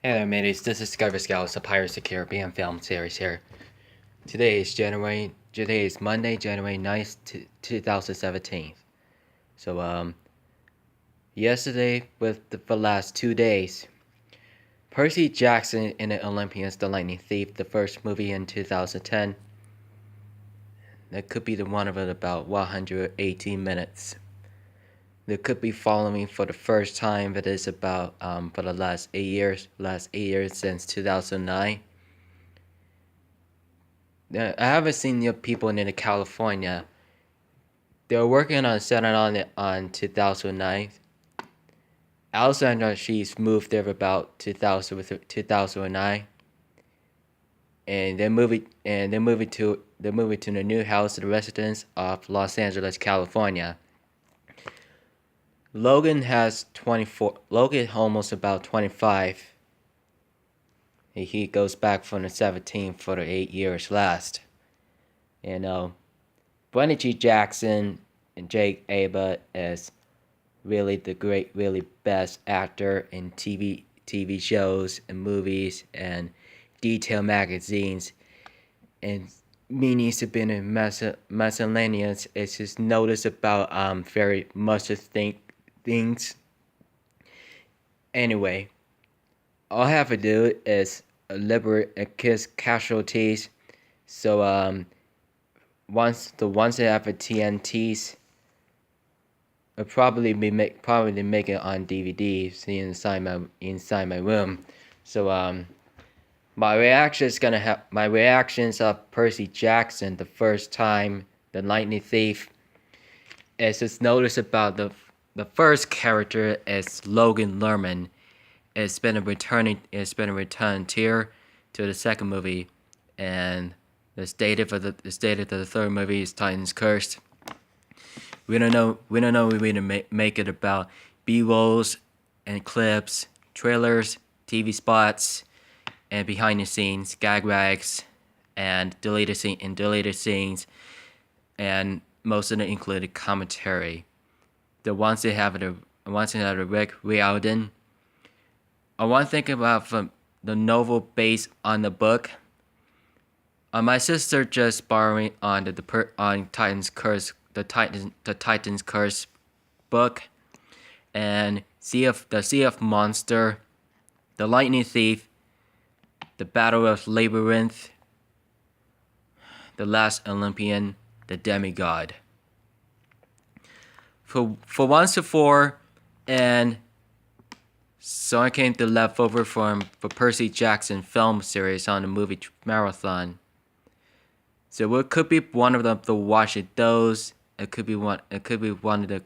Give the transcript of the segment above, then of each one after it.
Hello mateys, this is Discover Scouts, a Pirates of the Caribbean film series here. Today is Monday, January 9th, 2017. So, yesterday, for the last 2 days, Percy Jackson and the Olympians, The Lightning Thief, the first movie in 2010, that could be the one of it about 118 minutes. That could be following for the first time, but it's about, for the last 8 years since 2009. I haven't seen the people in California. They're working on setting on it on 2009. Alexandra, she's moved there about 2009, and they're moving to the new house, the residence of Los Angeles, California. Logan has 24. Logan almost about 25. He goes back from the 17 for the 8 years last. Brennan G. Jackson and Jake Aba as really really best actor in TV shows and movies and detail magazines and meanings have been in miscellaneous. It's just notice about very much of things. Anyway, all I have to do is liberate and kiss casualties. So once they have the TNTs, I'll probably make it on DVD, see inside my room. So my reactions of Percy Jackson the first time, the Lightning Thief, is just notice about the first character is Logan Lerman. It's been a return here to the second movie, and the stated of the third movie is Titan's Curse. We don't know we're gonna make it about B-rolls and clips, trailers, TV spots, and behind the scenes gag rags, and deleted scenes, and most of the included commentary. The ones they have the Rick Riordan. I want to think about from the novel based on the book. My sister just borrowing on on Titan's Curse, the Titan's Curse book, and Sea of Monster, the Lightning Thief, the Battle of Labyrinth, the Last Olympian, the Demigod. For 1-4, and so I came to leftover for Percy Jackson film series on the movie marathon. So it could be one of the watching those. It could be one of the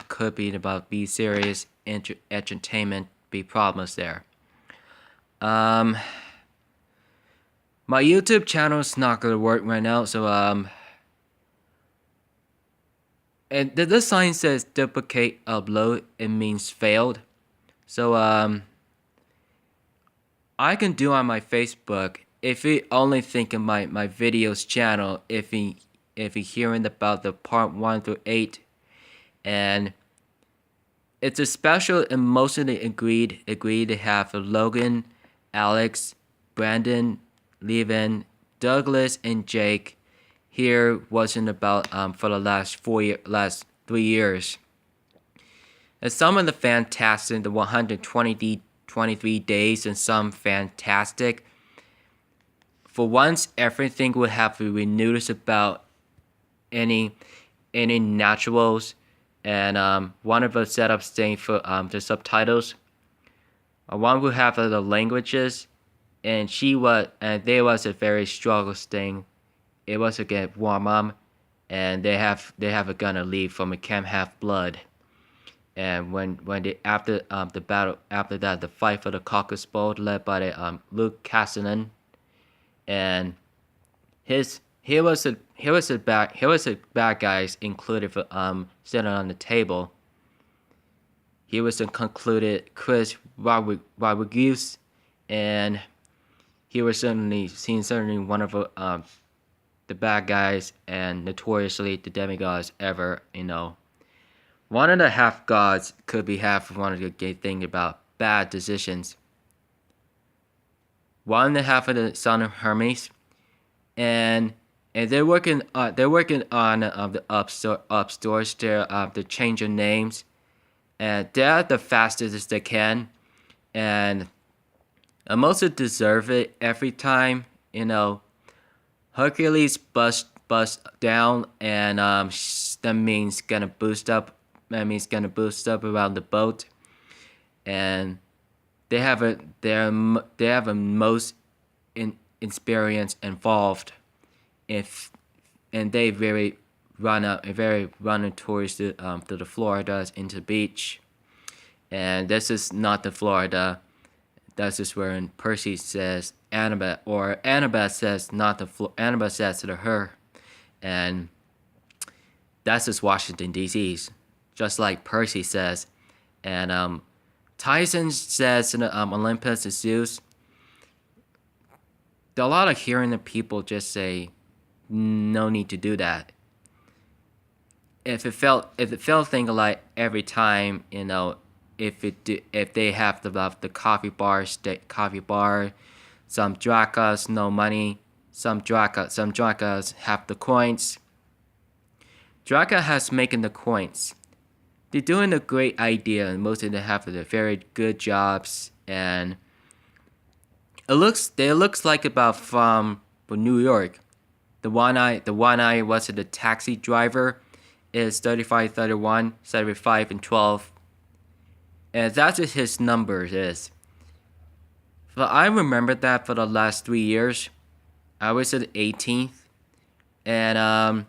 could be about B series entertainment be problems there. My YouTube channel is not gonna work right now, so and the sign says duplicate upload. It means failed. So I can do on my Facebook. If you only think of my videos channel, if you hearing about the part 1 through 8, and it's a special and mostly agreed to have Logan, Alex, Brandon, Levin, Douglas, and Jake. Here wasn't about for the last 3 years. And some of the fantastic, the 123 days, and some fantastic. For once, everything would have to be noticed about any naturals, and one of the setups thing for the subtitles. One would have the languages, and there was a very struggle thing. It was to get warm up, and they have gonna leave from a Camp Half Blood. And when they after the battle, after that, the fight for the Caucasus Bowl led by the Luke Cassinan, and here was the bad guys included for sitting on the table. He was concluded Chris Rodriguez, and he was certainly one of the bad guys and notoriously the demigods ever. One of the half gods could be half one of the gay thing about bad decisions. one and a half of the son of Hermes, and they're working on the up stores. They're changing names, and they're the fastest as they can, and most deserve it every time. Hercules bust down, and that means gonna boost up. That means gonna boost up around the boat, and they have a most experience involved. If and they very running towards to the Florida into the beach, and this is not the Florida. This is where Percy says Annabeth, or Annabeth says not the Annabeth says to her, and that's just Washington D.C. just like Percy says, and Tyson says in Olympus and Zeus. A lot of hearing the people just say, no need to do that. If it felt thing like every time, if they have the coffee bar, some Dracas no money, some Dracas have the coins. Draca has making the coins. They're doing a great idea, and most of them have the very good jobs, and it looks like about from New York. The one I was the taxi driver is 35, 31, 75, and 12. And that's what his numbers is. But I remember that for the last 3 years. I was at 18th. And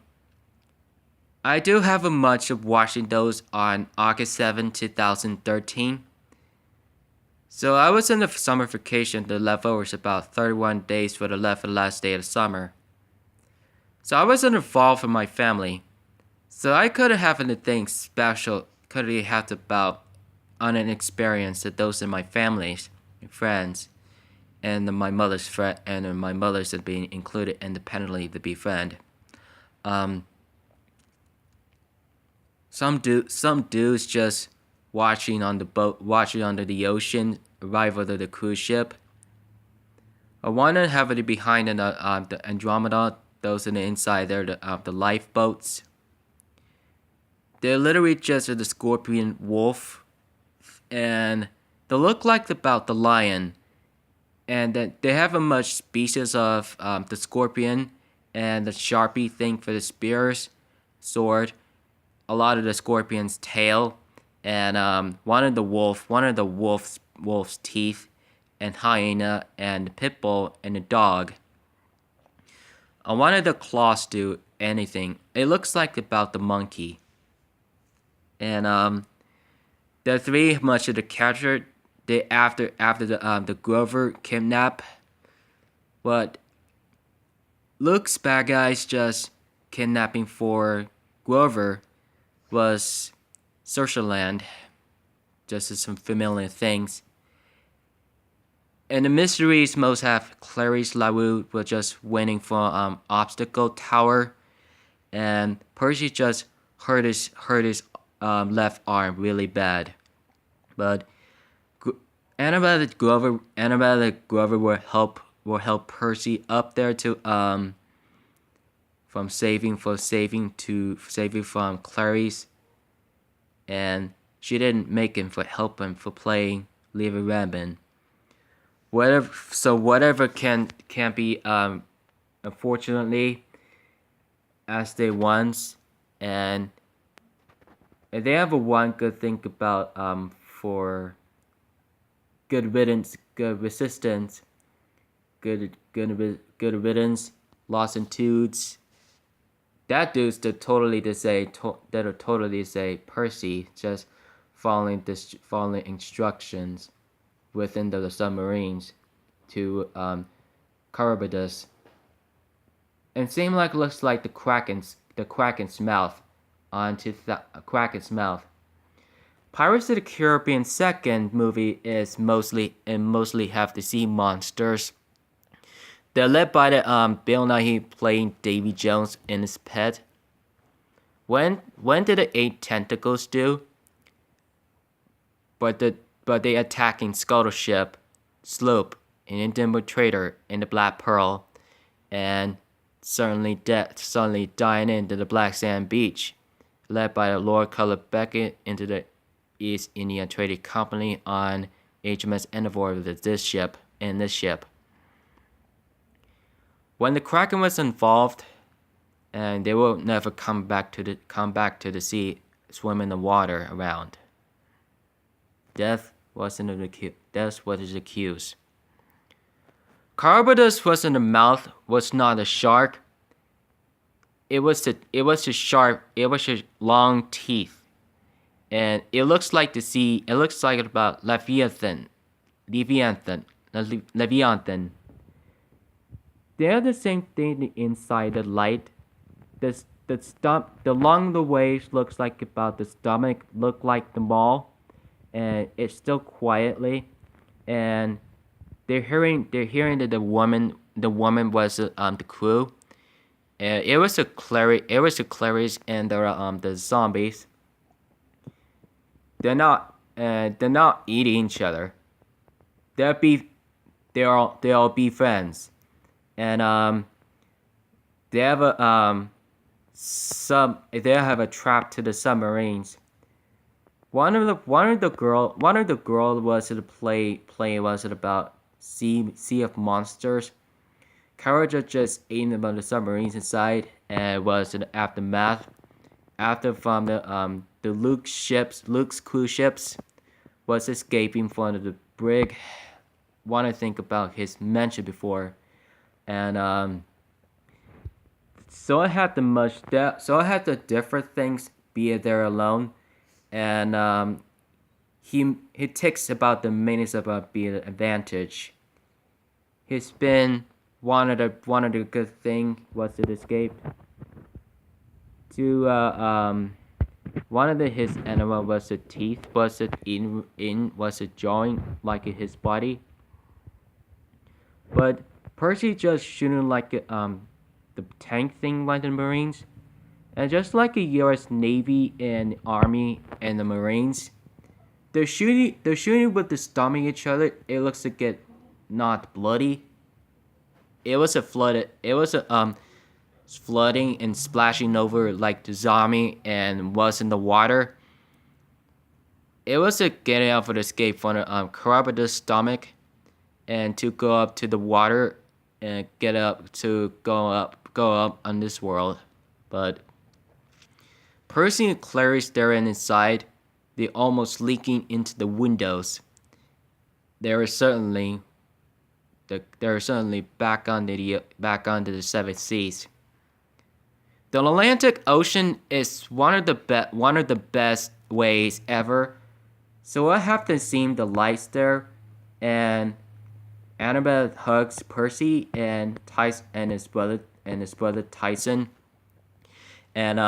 I do have a much of watching those on August 7, 2013. So I was in the summer vacation. The level was about 31 days for the last day of the summer. So I wasn't involved with my family. So I couldn't have anything special. Couldn't have about on an experience that those in my families, friends, and my mother's friend, and my mother's had been included independently to be friend. Some dudes just watching on the boat, watching under the ocean, arrival of the cruise ship. I wanted to have it behind the Andromeda. Those in the inside there, the lifeboats. They're literally just the scorpion wolf, and they look like about the lion, and that they have a much species of the scorpion and the sharpie thing for the spears, sword. A lot of the scorpion's tail, and one of the wolf's teeth, and hyena and pit bull and a dog. I wanted the claws do anything. It looks like about the monkey. And the three much of the captured. They after the Grover kidnap. But Luke's bad guys just kidnapping for Grover was Circeland. Just as some familiar things. And the mysteries most have Clarice LaRue was just winning for obstacle tower, and Percy just hurt his left arm really bad. But Annabelle Grover will help Percy up there to from saving from Clarice, and she didn't make him for help him for playing Lever Rabin. Whatever can be unfortunately as they once, and they have a one good thing about for good riddance, good resistance, good riddance, lost in tudes. That dude's totally say Percy just following instructions within the submarines to Charybdis, and seem like looks like the Kraken's mouth onto the Kraken's mouth. Pirates of the Caribbean second movie is mostly have the sea monsters. They're led by the Bill Nighy playing Davy Jones in his pet. When did the 8 tentacles do? But they attacking Scuttle ship, sloop, an Indian trader in the Black Pearl, and suddenly dying into the black sand beach, led by the Lord Culloch Beckett into the East India Trading Company on HMS Endeavour with this ship. When the Kraken was involved, and they will never come back to the sea, swim in the water around. Death was accused. Carabodus was in the mouth, was not a shark. It was a long teeth, and it looks like the sea. It looks like about Leviathan. They're the same thing inside the light. Along the waves looks like about the stomach, look like the maw, and it's still quietly, and they're hearing that the woman was the crew. It was a Clarice and the zombies. They're not eating each other. They'll be friends, and they have a trap to the submarines. One of the girl was to play was it about Sea of Monsters. Courage just eating about the submarines inside, and was an aftermath. After from the Luke's cruise ships was escaping from the brig. Want to think about his mention before, and so I had the different things be there alone, and he takes about the maintenance about being an advantage. He's been one of the good thing was to escape to one of his animal was the teeth was it jawing like his body, but Percy just shooting like the tank thing like the Marines, and just like the U.S. Navy and Army and the Marines, they're shooting with the stomach each other. It looks like it not bloody. It was flooding and splashing over like the zombie and was in the water. It was a getting out for the escape from the Carabodus stomach, and to go up to the water and get up to go up on this world. But Percy and Clary staring inside, they almost leaking into the windows. They're certainly back onto the seven seas. The Atlantic Ocean is one of the best ways ever. So I have to see the lights there, and Annabelle hugs Percy and Tyson and his brother Tyson, and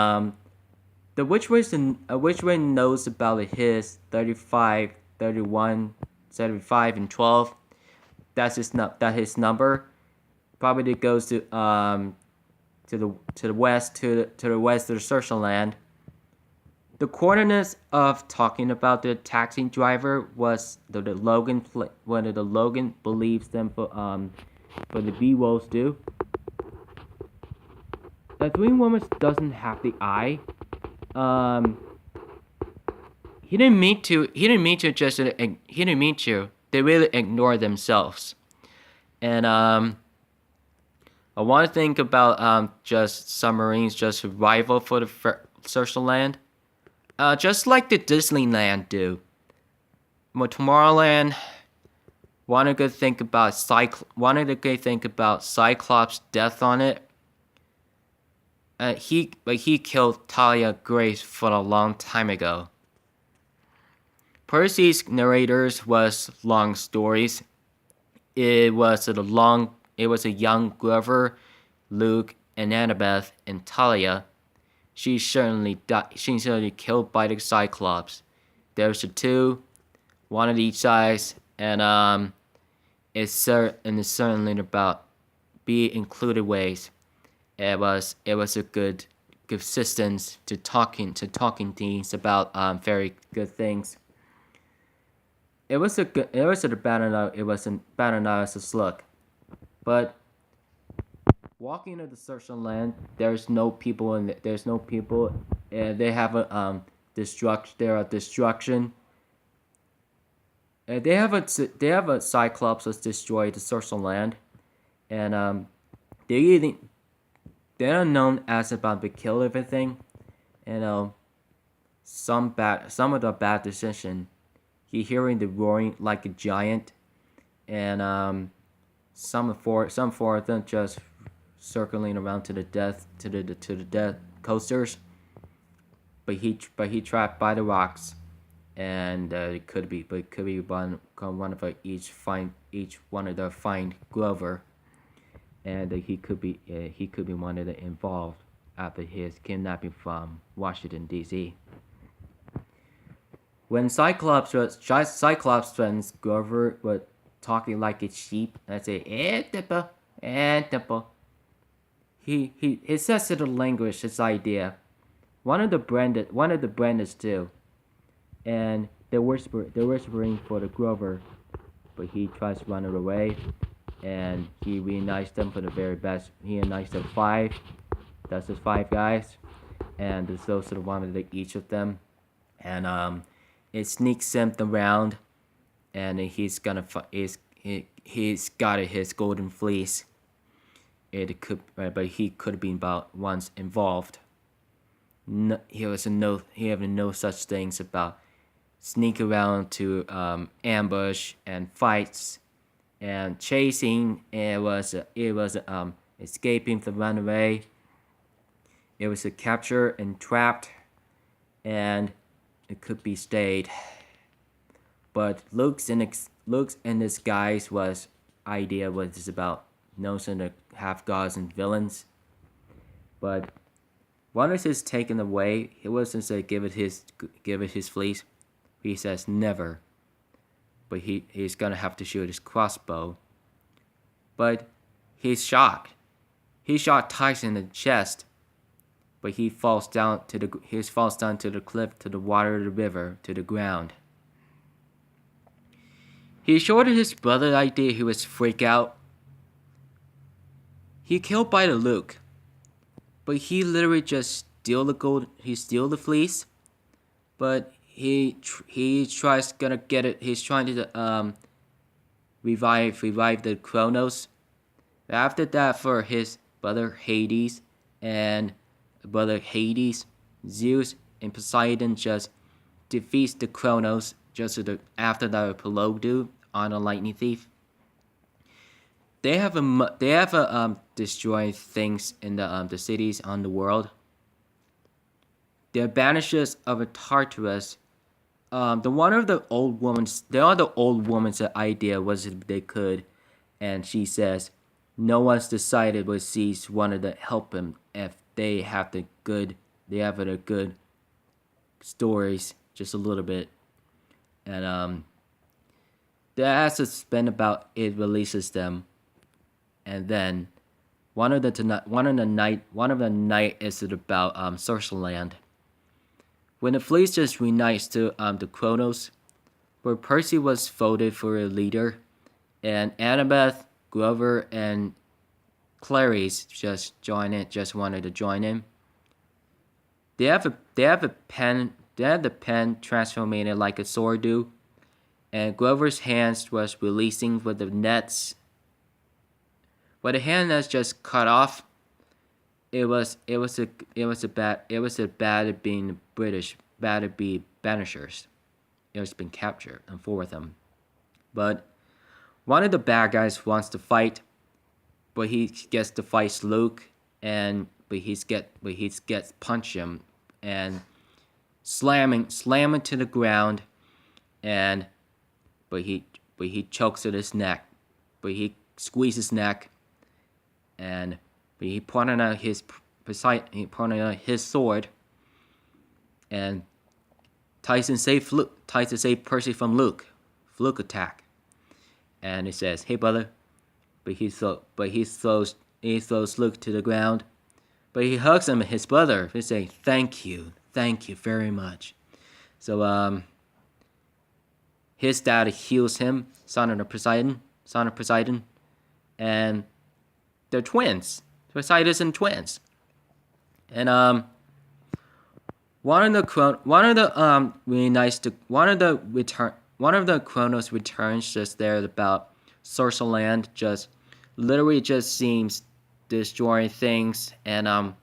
the Witchway knows about his 35, 31, 75, and 12. That's his number. Probably it goes to the west to the west of the Circeland. The coordinates of talking about the taxi driver was the Logan whether the Logan believes them for the B-Wolves do. The Green Woman doesn't have the eye. He didn't mean to. They really ignore themselves, and I want to think about just submarines, just survival for the Circeland. Just like the Disneyland do. But Tomorrowland, wanted to think about Cyclops' death on it. He killed Talia Grace for a long time ago. Percy's narrators was long stories. It was a young Glover, Luke, and Annabeth, and Talia. She's certainly killed by the Cyclops. There's the two, one of each size, and it's certainly about be included ways. It was a good consistence to talking things about very good things. it was a good, it was a bad enough, it wasn't bad enough as a slug. But walking into the Circeland, there's no people in there's no people, and they have a there are destruction. They have a Cyclops that's destroyed the Circeland, and they're eating, they're known as about to kill everything, and some of the bad decision. He hearing the roaring like a giant, and some four of them just circling around to the death coasters. But he trapped by the rocks, and it could be one of each one of the find Grover, and he could be one of the involved after his kidnapping from Washington D.C. When Cyclops threatens Grover with talking like a sheep and say he says to the language his idea. One of the Brandons too, and they're whispering for the Grover, but he tries to run it away, and he reunites them for the very best. He unites the five. That's his five guys, and there's those that wanted to each of them, and it sneaks him around, and he's got his golden fleece. It could, but he could have been about once involved. No, he had no such things about sneak around to ambush and fights and chasing. It was escaping from runaway. It was a capture and trapped, and it could be stayed. But Luke's in disguise was idea was about notion to have gods and villains. But once it's taken away, he wasn't say give it his fleece. He says never. But he's gonna have to shoot his crossbow. But he's shocked. He shot Tyson in the chest, but he falls down to the cliff, to the water of the river, to the ground. He showed his brother the idea he was freak out. He killed by the Luke, but he literally just steal the gold. He steal the fleece, but he tries gonna get it. He's trying to revive the Kronos. After that, for his brother Hades Zeus and Poseidon just defeats the Kronos just after the Apollo do on a lightning thief. They have destroyed things in the cities on the world. They're banishers of a Tartarus. The other old woman's idea was if they could, and she says, no one's decided what sees wanted to help him if they have the good stories just a little bit, and the assets spend about it releases them, and then one of the night is about Circeland. When the fleet just reunites to the Kronos, where Percy was voted for a leader, and Annabeth, Grover, and Clarice just wanted to join him. They have the pen transforming like a sword do, and Grover's hands was releasing with the nets. But the hand that's just cut off. It was bad at being British, bad at being banishers. It was been captured and four of them. But one of the bad guys wants to fight, but he gets to fight Luke, but he gets punch him and slam him to the ground, but he chokes at his neck, but he squeezes his neck, but he pointed out his sword, and Tyson saved Percy from Luke attack, and he says, "Hey brother," but he throws Luke to the ground, but he hugs him, his brother. He say, "Thank you very much." So his dad heals him, son of Poseidon, and they're twins, Poseidon and twins. And one of the Chronos returns just there about Circeland, just literally just seems destroying things, and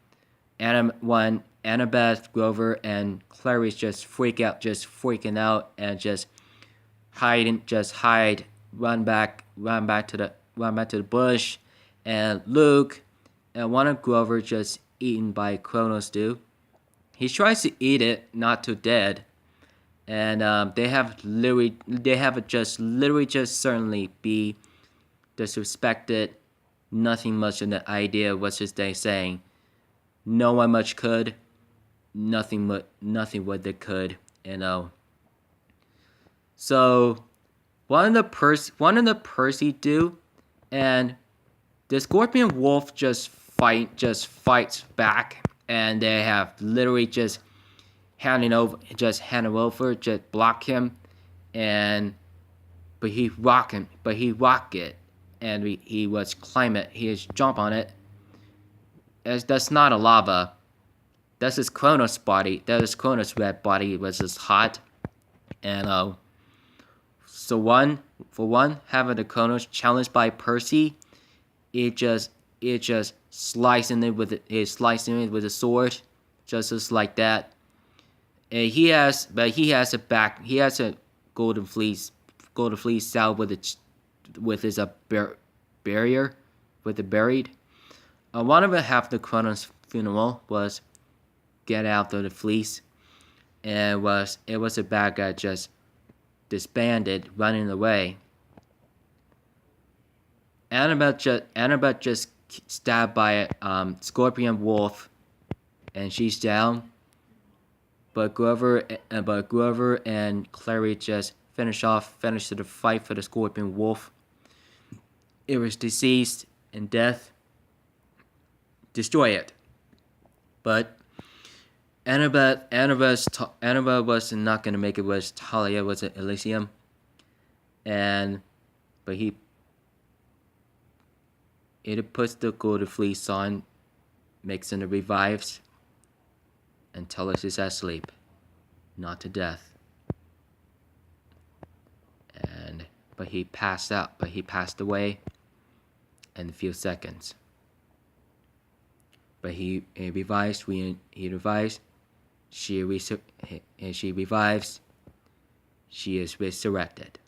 when Annabeth, Grover, and Clarice just freaking out, and just run back to the bush, and Luke and one of Grover just eaten by Chronos do. He tries to eat it, not too dead, and they have just certainly be disrespected. Nothing much in the idea. What's his day saying? No one much could. Nothing what they could. So one of the Percy do, and the Scorpion Wolf just fights back, and they have literally just hand over, just block him, but he rock it, and he was climb it, he is jump on it. That's not a lava. That's his Chronos body. That is Chronos red body was just hot, and so having the Chronos challenged by Percy, it just slicing it with a sword, just like that. And he has a golden fleece cell with his barrier with the buried. One of the half the Chronos funeral was get out of the fleece, and it was a bad guy just disbanded, running away. Annabelle just stabbed by a Scorpion Wolf, and she's down. But Grover and Clary just finished the fight for the Scorpion Wolf. It was deceased and death. Destroy it. But Annabelle was not gonna make it. Was Talia was at Elysium, but it puts the golden fleece on, makes him revives, and Talis is asleep, not to death. But he passed away in a few seconds. But he revives. He revives. She revives. She is resurrected,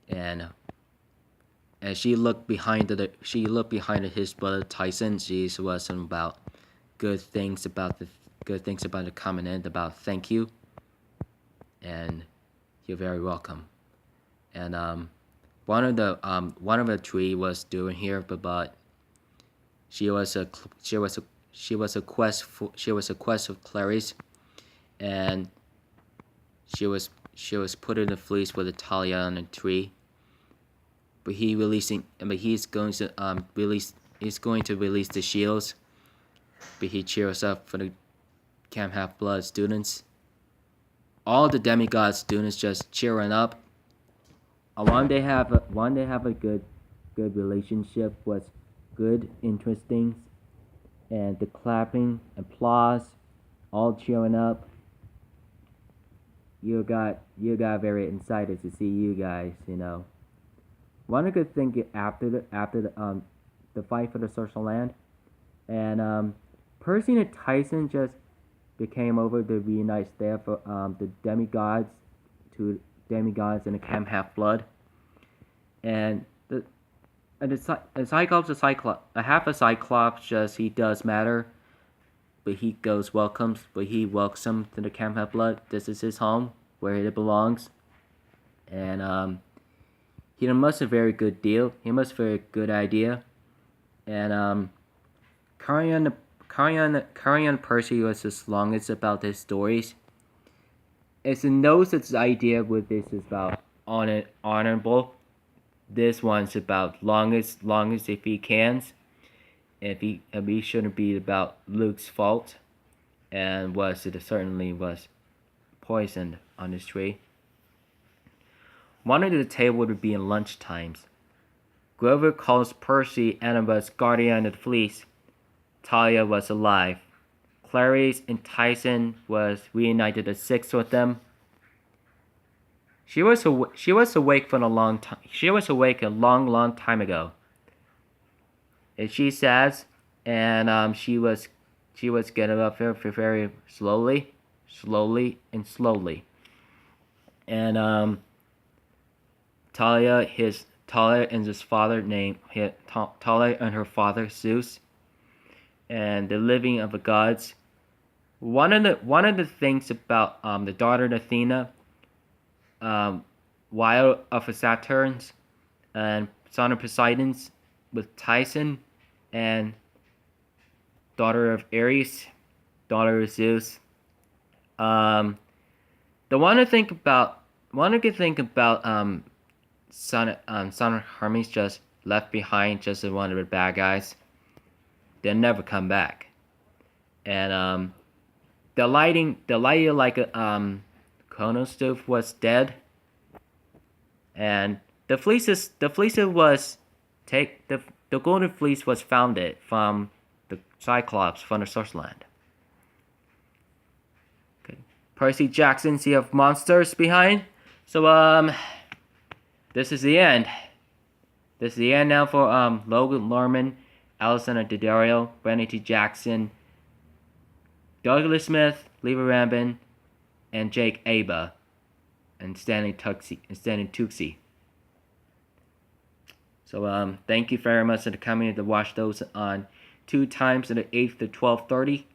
and as she looked behind his brother Tyson. She was some about good things about the common end, about thank you, and you're very welcome. And one of the tree was doing here, but she was a quest of Clarice, and she was put in a fleece with a Talia on a tree. But he's going to release the shields. But he cheers up for the Camp Half-Blood students. All the demigod students just cheering up. One they have a good relationship, was good, interesting, and the clapping, applause, all cheering up. You got very excited to see you guys, One good thing after the fight for the Circeland, and Percy and Tyson just became over to reunite there for the demigods and the Camp Half-Blood, and a Cyclops just he does matter, but he welcomes to the Camp Half-Blood. This is his home where it belongs, and he must have a very good deal. He must have a very good idea, and carrying on Percy was as long as about his stories. It's a knows its idea with this is about honorable. This one's about longest if he can. If he shouldn't be about Luke's fault, and it certainly was poisoned on this tree. One of the table would be in lunch times. Grover calls Percy Annabeth's guardian of the fleece. Talia was alive. Clarice and Tyson was reunited at 6 with them. She was awake for a long time. She was awake a long time ago. And she says, and she was getting up very slowly, and Talia and his father named Talia and her father Zeus, and the living of the gods. One of the things about the daughter of Athena, wild of the Saturns, and son of Poseidon's, with Tyson, and daughter of Ares, daughter of Zeus. The one to think about son of Hermes just left behind, just as one of the bad guys. They'll never come back. And the lighting like a Chronos stove was dead. And the golden fleece was founded from the Cyclops from the Circeland. Okay. Percy Jackson, see of monsters behind. So this is the end. This is the end now for Logan Lerman, Alexander Daddario, Brandon T. Jackson, Douglas Smith, Leva Rambin, and Jake Aba, and Stanley Tucci. So thank you very much for coming to watch those on 2 times at the 8th to 12:30.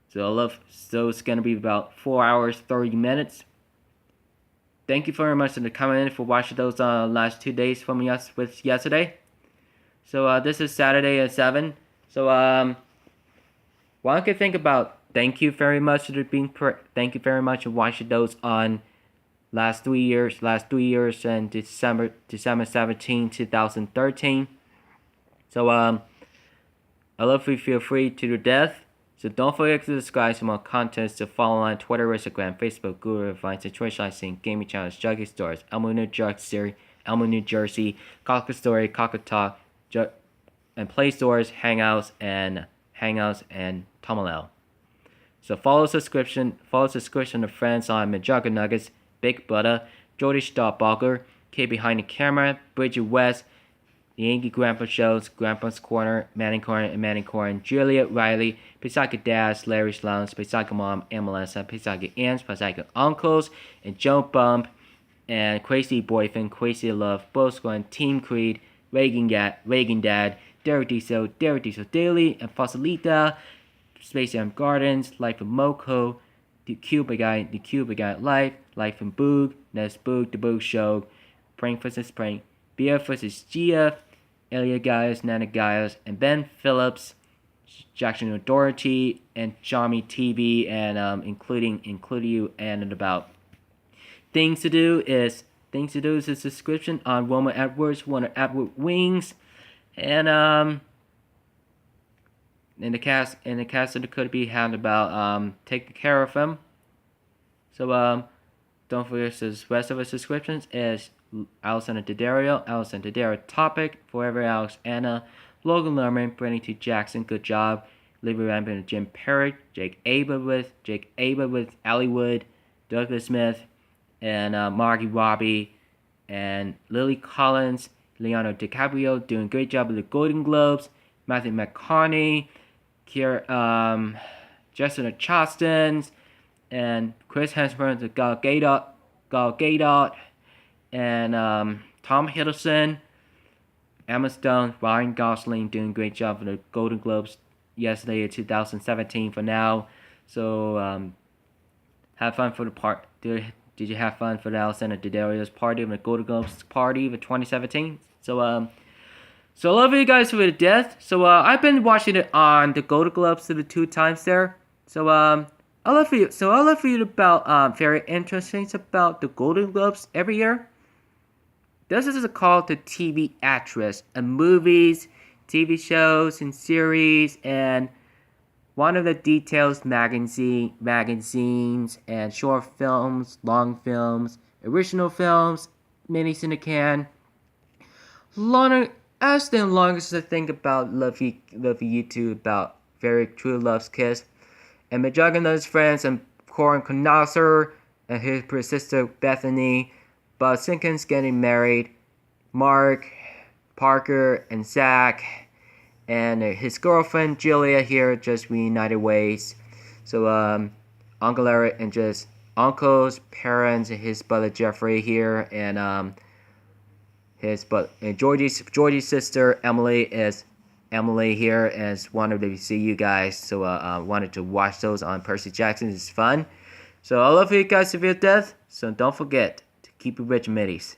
So it's gonna be about 4 hours 30 minutes. Thank you very much for coming in for watching those last 2 days from yesterday. So this is Saturday at 7. So one could think about thank you very much thank you very much for watching those on last 3 years and December 17, 2013. So I love you, feel free to your death. So don't forget to subscribe to more contents, to follow on Twitter, Instagram, Facebook, Google, Vine, Situation Licensing, Gaming Channels, Juggy Stores, Elmo, New Jersey, Cocker Story, Cocker Talk, and Play Stores, Hangouts, and Tumblr. So follow subscription of friends on Majorca Nuggets, Big Butter, Jordy Starbalker, Kid Behind the Camera, Bridget West, The Yankee Grandpa Shows, Grandpa's Corner, Manning Corner, Julia Riley, Pisaka Dads, Larry Sloans, Pisaka Mom, and Melissa, Pisaka Aunts, Pisaka Uncles, and Joe Bump, and Crazy Boyfriend, Crazy Love, Both Going, Team Creed, Reagan Dad, Derek Diesel Daily, and Fossilita, Space Jam Gardens, Life of Moko, The Cuba Guy Life in Boog, Nest Boog, The Boog Show, Prank vs. Prank, BF vs. GF, Elia Gaius, Nana Gaius, and Ben Phillips, Jackson O'Doherty, and Xiaomi TV, and including you and about. Things to do is a subscription on Wilma Edwards, one of Edward Wings, and in the cast that could be had about taking care of him. So don't forget the rest of the subscriptions is Alexander Daddario Topic, Forever Alex Anna, Logan Lerman, Brandon T. Jackson, good job, Libby Rampant and Jim Perry, Jake Aba with Allie Wood, Douglas Smith, and Margie Robbie, and Lily Collins, Leonardo DiCaprio doing a great job with the Golden Globes, Matthew McConaughey, Jessica Chastain, and Chris Hemsworth, Gal Gadot, and Tom Hiddleston, Emma Stone, Ryan Gosling doing a great job for the Golden Globes yesterday in 2017 for now. So have fun for the part. Did you have fun for the Alexander Daddario's party of the Golden Globes party of 2017? So I love you guys for the death. So I've been watching it on the Golden Globes to the 2 times there. So I love for you. So I love for you about very interesting about the Golden Globes every year. This is called the TV actress and movies, TV shows, and series, and one of the details magazines and short films, long films, original films, minis in the can. As the longest I think about Luffy YouTube about very true love's kiss. And Majog and his friends and Corin Connoisseur and his sister Bethany. But Sinkin's getting married. Mark, Parker, and Zach, and his girlfriend Julia here just reunited ways. So Uncle Eric and just uncles, parents, and his brother Jeffrey here, and Georgie's sister Emily is Emily here, as wanted to see you guys. So wanted to watch those on Percy Jackson. It's fun. So I love you guys to your death. So don't forget to keep it rich, middies.